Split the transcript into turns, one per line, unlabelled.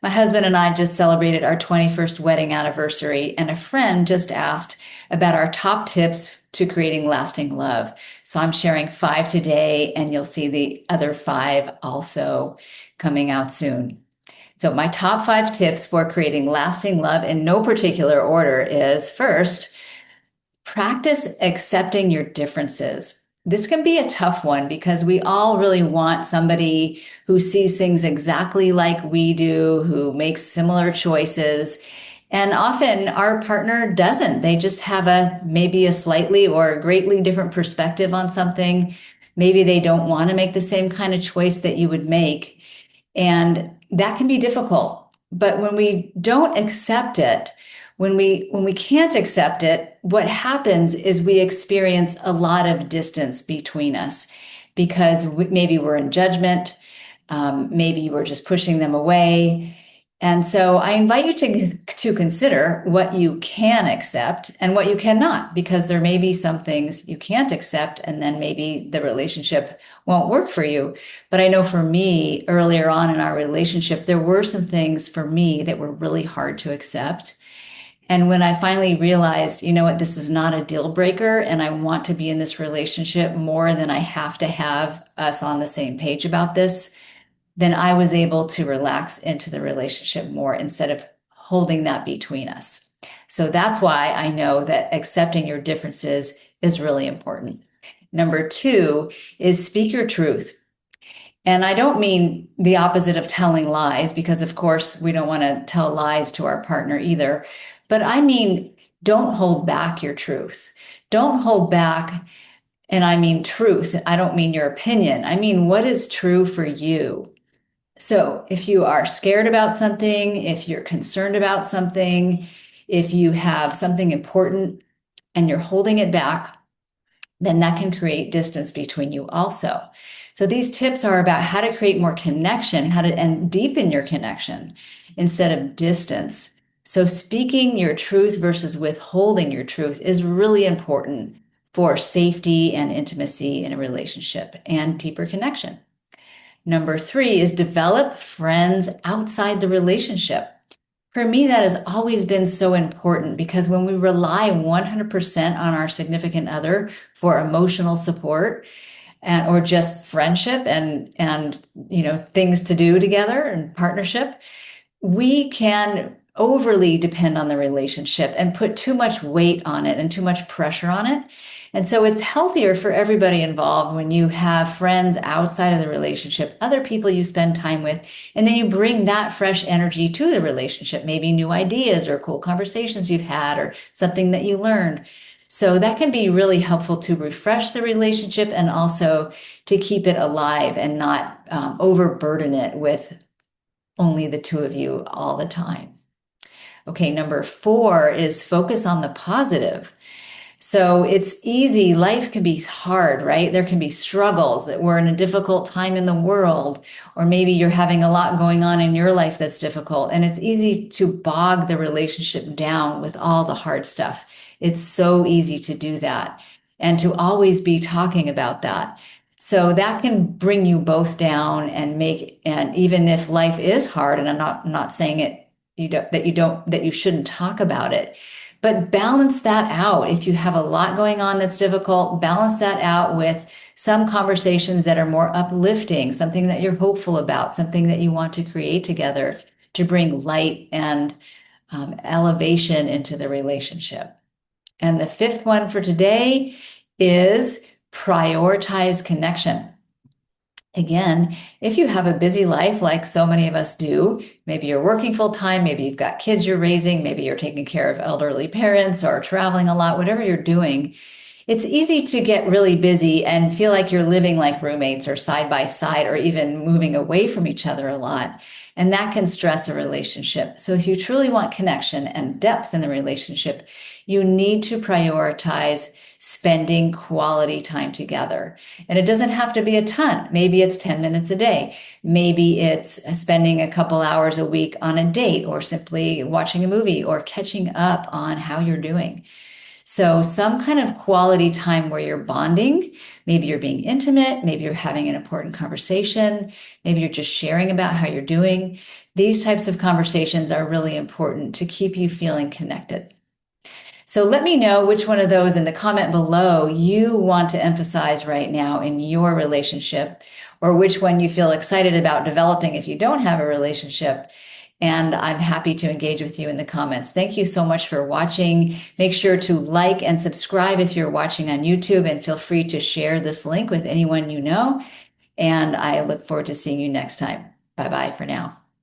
My husband and I just celebrated our 21st wedding anniversary, and a friend just asked about our top tips to creating lasting love. So I'm sharing 5 today, and you'll see the other 5 also coming out soon. So my top 5 tips for creating lasting love in no particular order is: first, practice accepting your differences. This can be a tough one because we all really want somebody who sees things exactly like we do, who makes similar choices. And often our partner doesn't. They just have maybe a slightly or greatly different perspective on something. Maybe they don't want to make the same kind of choice that you would make. And that can be difficult. But when we don't accept it, when we can't accept it, what happens is we experience a lot of distance between us because maybe we're in judgment, maybe we're just pushing them away. And so I invite you to consider what you can accept and what you cannot, because there may be some things you can't accept, and then maybe the relationship won't work for you. But I know for me, earlier on in our relationship, there were some things for me that were really hard to accept. And when I finally realized, you know what, this is not a deal breaker, and I want to be in this relationship more than I have to have us on the same page about this, then I was able to relax into the relationship more instead of holding that between us. So that's why I know that accepting your differences is really important. Number 2 is speak your truth. And I don't mean the opposite of telling lies, because of course we don't want to tell lies to our partner either. But I mean, don't hold back your truth. Don't hold back. And I mean truth. I don't mean your opinion. I mean, what is true for you? So if you are scared about something, if you're concerned about something, if you have something important and you're holding it back, then that can create distance between you also. So these tips are about how to create more connection, and deepen your connection instead of distance. So speaking your truth versus withholding your truth is really important for safety and intimacy in a relationship and deeper connection. Number 3 is develop friends outside the relationship. For me, that has always been so important, because when we rely 100% on our significant other for emotional support or just friendship and things to do together and partnership, we can overly depend on the relationship and put too much weight on it and too much pressure on it. And so it's healthier for everybody involved when you have friends outside of the relationship, other people you spend time with, and then you bring that fresh energy to the relationship, maybe new ideas or cool conversations you've had or something that you learned. So that can be really helpful to refresh the relationship and also to keep it alive and not overburden it with only the two of you all the time. Okay, number 4 is focus on the positive. So it's easy. Life can be hard, right? There can be struggles, that we're in a difficult time in the world, or maybe you're having a lot going on in your life that's difficult. And it's easy to bog the relationship down with all the hard stuff. It's so easy to do that and to always be talking about that. So that can bring you both down and even if life is hard, and I'm not saying it, that you shouldn't talk about it, but balance that out. If you have a lot going on that's difficult, balance that out with some conversations that are more uplifting, something that you're hopeful about, something that you want to create together to bring light and elevation into the relationship. And the 5th one for today is prioritize connection. Again, if you have a busy life like so many of us do, maybe you're working full time, maybe you've got kids you're raising, maybe you're taking care of elderly parents or traveling a lot, whatever you're doing, it's easy to get really busy and feel like you're living like roommates or side by side, or even moving away from each other a lot. And that can stress a relationship. So if you truly want connection and depth in the relationship, you need to prioritize spending quality time together. And it doesn't have to be a ton. Maybe it's 10 minutes a day. Maybe it's spending a couple hours a week on a date, or simply watching a movie or catching up on how you're doing. So some kind of quality time where you're bonding, maybe you're being intimate, maybe you're having an important conversation, maybe you're just sharing about how you're doing. These types of conversations are really important to keep you feeling connected. So let me know which one of those in the comment below you want to emphasize right now in your relationship, or which one you feel excited about developing if you don't have a relationship. And I'm happy to engage with you in the comments. Thank you so much for watching. Make sure to like and subscribe if you're watching on YouTube, and feel free to share this link with anyone you know. And I look forward to seeing you next time. Bye-bye for now.